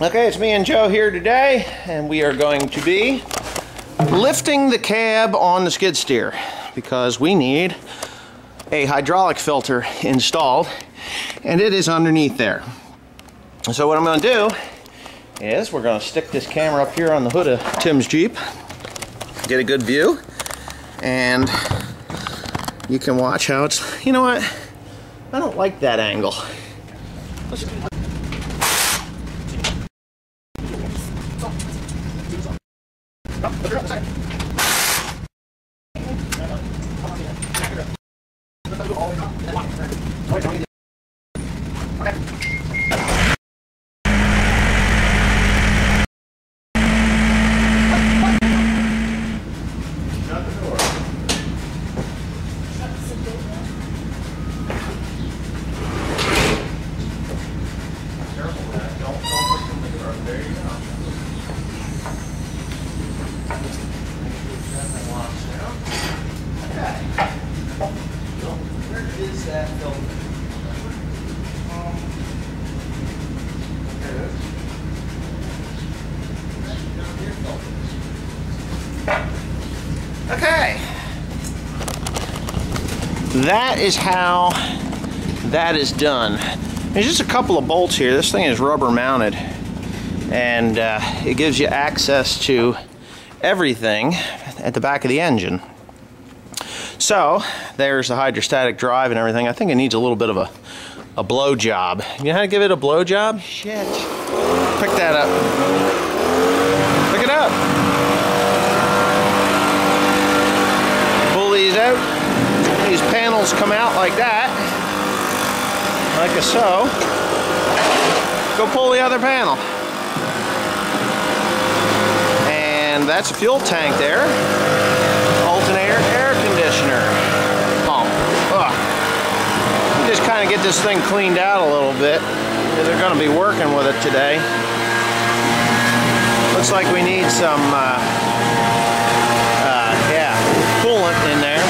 Okay, it's me and Joe here today, and we are going to be lifting the cab on the skid steer because we need a hydraulic filter installed, and it is underneath there. So what I'm going to do is we're going to stick this camera up here on the hood of Tim's Jeep, get a good view, and you can watch how it's, you know what, I don't like that angle. Let's Okay, that is how that is done. There's just a couple of bolts here. This thing is rubber mounted, and it gives you access to everything at the back of the engine. So there's the hydrostatic drive and everything. I think it needs a little bit of a blow job. You know how to give it a blow job? Shit. Pick that up. Pick it up. These out. These panels come out like that, like so. Go pull the other panel, and that's a fuel tank there. Alternator, air conditioner, pump. Ugh. Just kind of get this thing cleaned out a little bit. They're going to be working with it today. Looks like we need some coolant in there.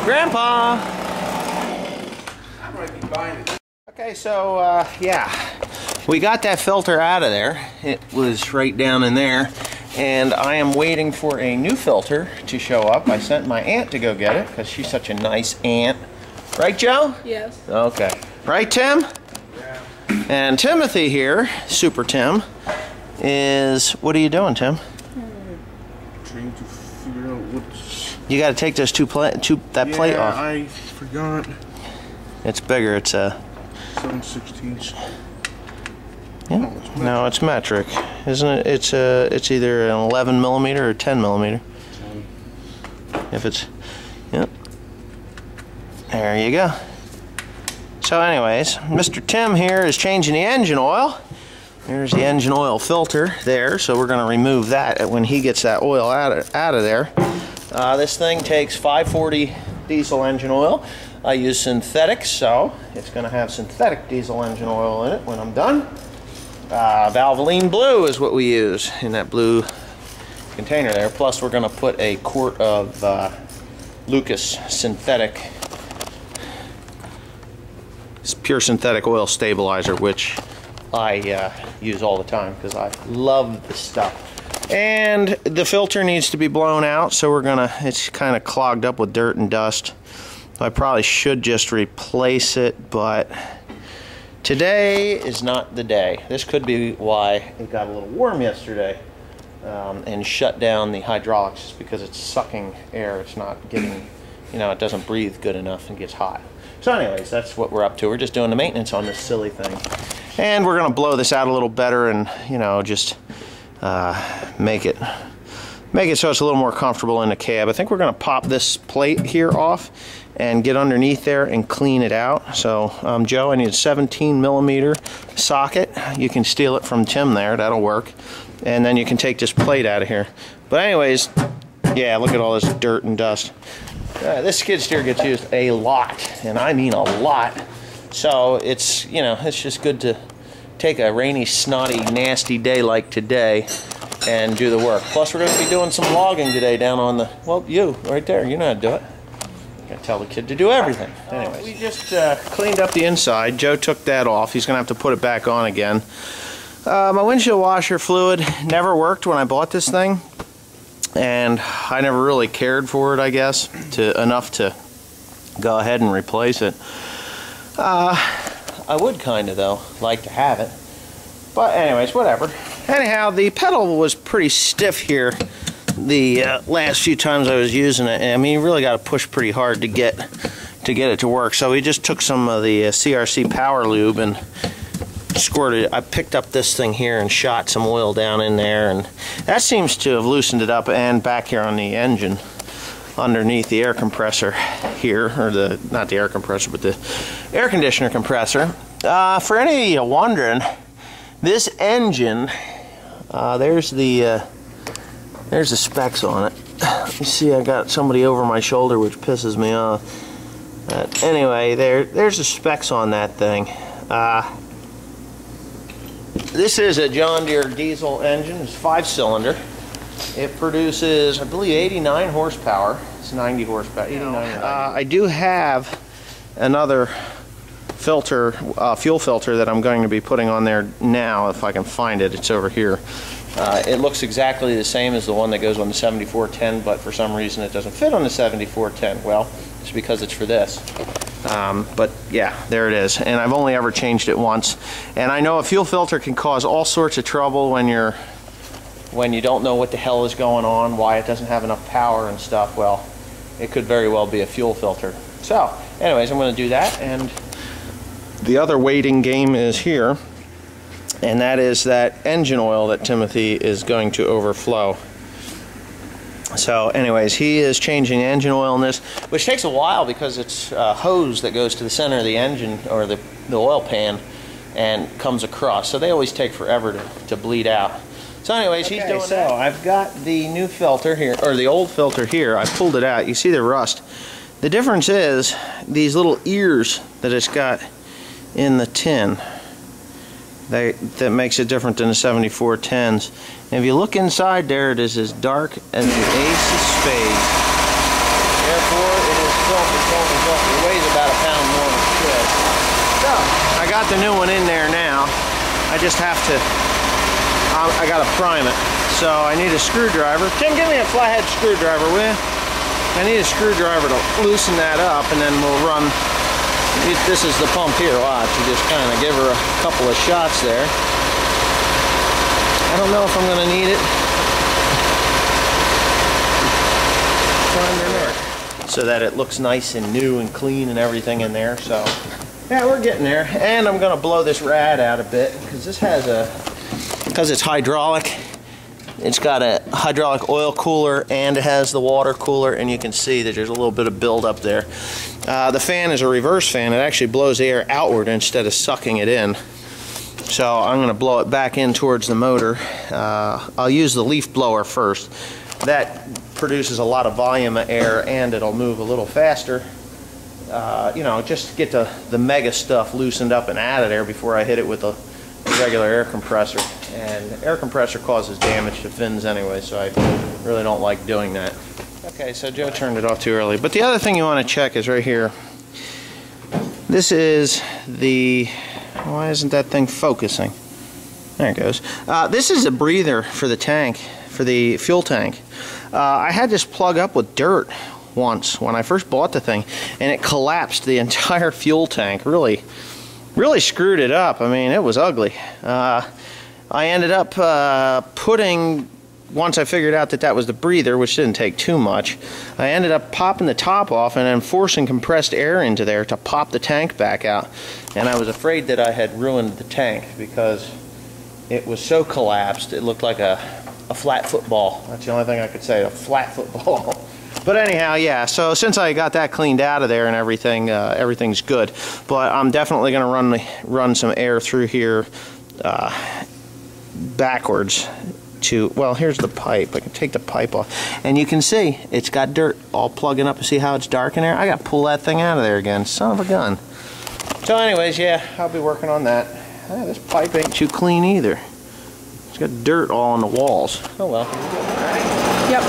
Grandpa! I might be buying it. Okay, so yeah, we got that filter out of there. It was right down in there, and I am waiting for a new filter to show up. I sent my aunt to go get it because she's such a nice aunt. Right, Joe? Yes. Okay. Right, Tim? Yeah. And Timothy here, Super Tim, is, what are you doing, Tim? Trying to figure out what's... You got to take those that plate off. I forgot. It's bigger. It's a 7/16. Yeah. No, it's metric, isn't it? It's either an 11 millimeter or 10 millimeter. 10. If it's, yep. There you go. So, anyways, Mr. Tim here is changing the engine oil. There's the engine oil filter there, so we're going to remove that when he gets that oil out of there. This thing takes 540 diesel engine oil. I use synthetic, so it's going to have synthetic diesel engine oil in it when I'm done. Valvoline blue is what we use in that blue container there. Plus, we're going to put a quart of Lucas synthetic, pure synthetic oil stabilizer, which I use all the time because I love this stuff. And the filter needs to be blown out, so it's kind of clogged up with dirt and dust. I probably should just replace it, but today is not the day. This could be why it got a little warm yesterday and shut down the hydraulics, because it's sucking air. It's not getting, it doesn't breathe good enough and gets hot. So anyways, that's what we're up to. We're just doing the maintenance on this silly thing. And we're going to blow this out a little better and, just make it so it's a little more comfortable in the cab. I think we're going to pop this plate here off and get underneath there and clean it out. So, Joe, I need a 17 millimeter socket. You can steal it from Tim there. That'll work. And then you can take this plate out of here. But anyways, yeah, look at all this dirt and dust. This skid steer gets used a lot, and I mean a lot. So it's, it's just good to take a rainy, snotty, nasty day like today and do the work. Plus, we're going to be doing some logging today down on the, well, you, right there, you know how to do it. gonna tell the kid to do everything. Anyways, we just cleaned up the inside. Joe took that off. He's gonna have to put it back on again. My windshield washer fluid never worked when I bought this thing, and I never really cared for it, I guess, enough to go ahead and replace it. I would kind of, though, like to have it. But anyways, whatever. Anyhow, the pedal was pretty stiff here the last few times I was using it. I mean, you really got to push pretty hard to get it to work. So we just took some of the CRC Power Lube and squirted it. I picked up this thing here and shot some oil down in there, and that seems to have loosened it up. And back here on the engine, underneath the air compressor here, or not the air compressor, but the air conditioner compressor. For any of you wondering, this engine, there's the specs on it. You see, I got somebody over my shoulder, which pisses me off. Anyway, there's the specs on that thing. This is a John Deere diesel engine. It's 5-cylinder. It produces, I believe, 89 horsepower. It's 90 horsepower. 89. I do have another filter, fuel filter, that I'm going to be putting on there now, if I can find it. It's over here. It looks exactly the same as the one that goes on the 7410, but for some reason it doesn't fit on the 7410. Well, it's because it's for this. But yeah, there it is. And I've only ever changed it once. And I know a fuel filter can cause all sorts of trouble when you don't know what the hell is going on, why it doesn't have enough power and stuff. Well, it could very well be a fuel filter. So, anyways, I'm going to do that. And the other waiting game is here, and that is that engine oil that Timothy is going to overflow. So anyways, he is changing engine oil in this, which takes a while because it's a hose that goes to the center of the engine, or the oil pan, and comes across. So they always take forever to bleed out. So anyways, he's doing that. So I've got the new filter here, or the old filter here. I pulled it out. You see the rust. The difference is these little ears that it's got in the tin. That makes it different than the 7410s. And if you look inside there, it is as dark as the ace of spades. Therefore, it is filtered. It weighs about a pound more than it should. So, I got the new one in there now. I just have to, I got to prime it. So, I need a screwdriver. Tim, give me a flathead screwdriver, will you? I need a screwdriver to loosen that up, and then we'll run. This is the pump here. Watch, you just kind of give her a couple of shots there. I don't know if I'm going to need it. So that it looks nice and new and clean and everything in there. So yeah, we're getting there. And I'm going to blow this rad out a bit, because this has because it's hydraulic. It's got a hydraulic oil cooler, and it has the water cooler, and you can see that there's a little bit of buildup there. The fan is a reverse fan. It actually blows air outward instead of sucking it in. So I'm going to blow it back in towards the motor. I'll use the leaf blower first. That produces a lot of volume of air, and it'll move a little faster. You know, just to get the mega stuff loosened up and out of there before I hit it with the regular air compressor. And the air compressor causes damage to fins anyway, so I really don't like doing that. Okay, so Joe turned it off too early. But the other thing you want to check is right here. This is the... Why isn't that thing focusing? There it goes. This is a breather for the tank, for the fuel tank. I had this plug up with dirt once when I first bought the thing, and it collapsed the entire fuel tank. Really screwed it up. I mean, it was ugly. I ended up putting, once I figured out that that was the breather, which didn't take too much, I ended up popping the top off and then forcing compressed air into there to pop the tank back out. And I was afraid that I had ruined the tank because it was so collapsed, it looked like a flat football. That's the only thing I could say, a flat football. But anyhow, yeah, so since I got that cleaned out of there and everything, everything's good. But I'm definitely going to run some air through here backwards to, well, here's the pipe. I can take the pipe off, and you can see it's got dirt all plugging up. See how it's dark in there? I got to pull that thing out of there again. Son of a gun. So anyways, yeah, I'll be working on that. This pipe ain't too clean either. It's got dirt all on the walls. Oh well. Yep.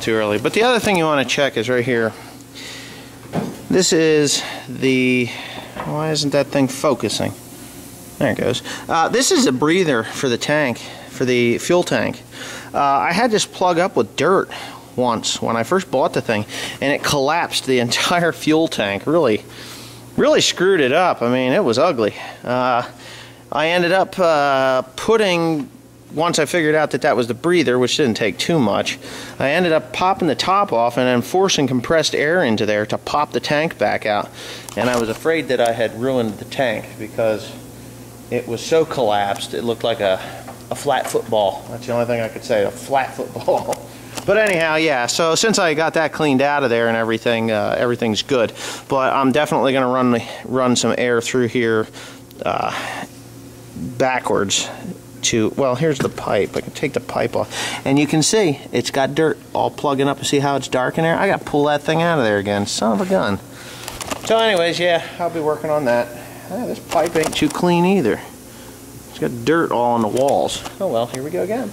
too early. But the other thing you want to check is right here. This is the, why isn't that thing focusing? There it goes. This is a breather for the tank, for the fuel tank. I had this plug up with dirt once when I first bought the thing, and it collapsed the entire fuel tank. Really screwed it up. I mean, it was ugly. I ended up putting, once I figured out that that was the breather, which didn't take too much, I ended up popping the top off and then forcing compressed air into there to pop the tank back out. And I was afraid that I had ruined the tank because it was so collapsed it looked like a flat football. That's the only thing I could say, a flat football. But anyhow, yeah, so since I got that cleaned out of there and everything, everything's good. But I'm definitely going to run some air through here backwards to, well, here's the pipe. I can take the pipe off. And you can see it's got dirt all plugging up. See how it's dark in there? I got to pull that thing out of there again. Son of a gun. So anyways, yeah, I'll be working on that. This pipe ain't too clean either. It's got dirt all on the walls. Oh well, here we go again.